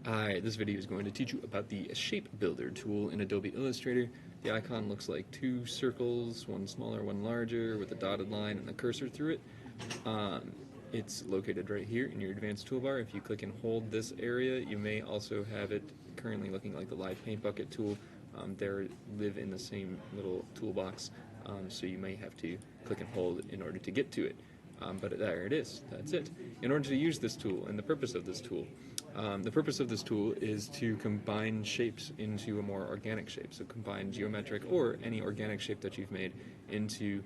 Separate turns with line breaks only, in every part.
Hi, this video is going to teach you about the Shape Builder tool in Adobe Illustrator. The icon looks like two circles, one smaller, one larger, with a dotted line and a cursor through it. It's located right here in your advanced toolbar. If you click and hold this area, you may also have it currently looking like the Live Paint Bucket tool. They live in the same little toolbox, so you may have to click and hold in order to get to it. But there it is. That's it. In order to use this tool and the purpose of this tool, is to combine shapes into a more organic shape. So combine geometric or any organic shape that you've made into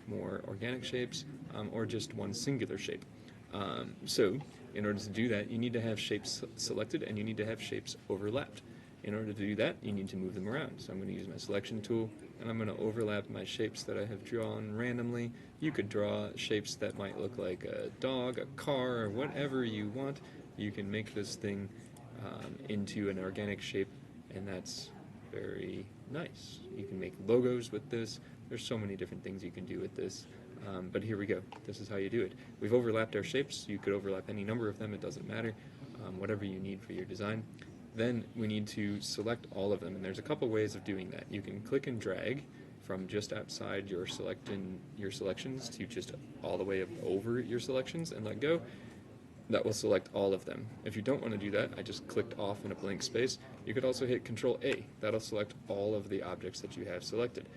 more organic shapes, or just one singular shape. So in order to do that, you need to have shapes selected and you need to have shapes overlapped. In order to do that, you need to move them around. So I'm going to use my selection tool, and I'm going to overlap my shapes that I have drawn randomly. You could draw shapes that might look like a dog, a car, or whatever you want. You can make this thing into an organic shape, and that's very nice. You can make logos with this. There's so many different things you can do with this. But here we go. This is how you do it. We've overlapped our shapes. You could overlap any number of them. It doesn't matter. Whatever you need for your design. Then we need to select all of them, and there's a couple ways of doing that. You can click and drag from just outside your selections to just all the way over your selections and let go. That will select all of them. If you don't want to do that, I just clicked off in a blank space. You could also hit Control A. That'll select all of the objects that you have selected.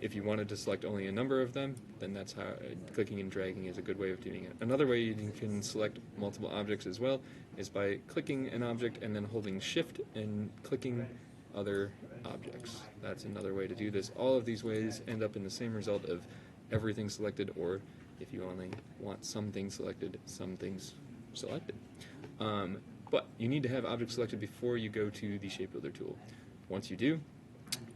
If you wanted to select only a number of them, then that's how clicking and dragging is a good way of doing it. Another way you can select multiple objects as well is by clicking an object and then holding Shift and clicking other objects. That's another way to do this. All of these ways end up in the same result of everything selected, or if you only want some things selected, some things selected. But you need to have objects selected before you go to the Shape Builder tool. Once you do,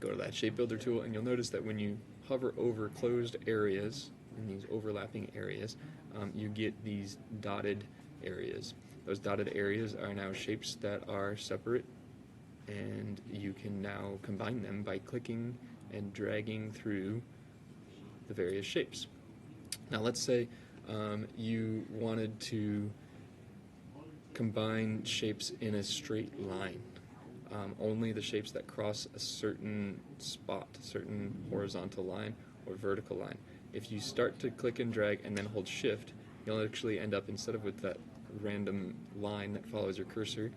go to that Shape Builder tool, and you'll notice that when you hover over closed areas, in these overlapping areas, you get these dotted areas. Those dotted areas are now shapes that are separate, and you can now combine them by clicking and dragging through the various shapes. Now let's say you wanted to combine shapes in a straight line. Only the shapes that cross a certain spot, certain horizontal line or vertical line. If you start to click and drag and then hold Shift, you'll actually end up, instead of with that random line that follows your cursor,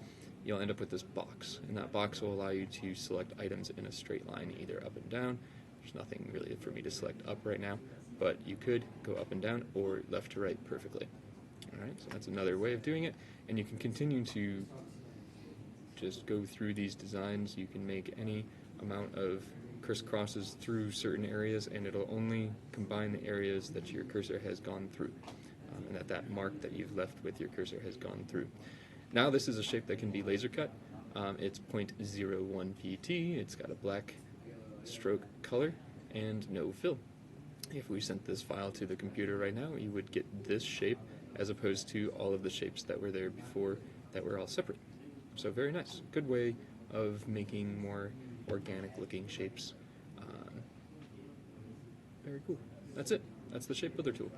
you'll end up with this box. And that box will allow you to select items in a straight line, either up and down. There's nothing really for me to select up right now, but you could go up and down or left to right perfectly. Alright, so that's another way of doing it, and you can continue to just go through these designs. You can make any amount of crisscrosses through certain areas, and it'll only combine the areas that your cursor has gone through, and that mark that you've left with your cursor has gone through. Now this is a shape that can be laser cut. It's 0.01 pt. It's got a black stroke color and no fill. If we sent this file to the computer right now, you would get this shape as opposed to all of the shapes that were there before that were all separate. So very nice. Good way of making more organic looking shapes. Very cool. That's it. That's the Shape Builder tool.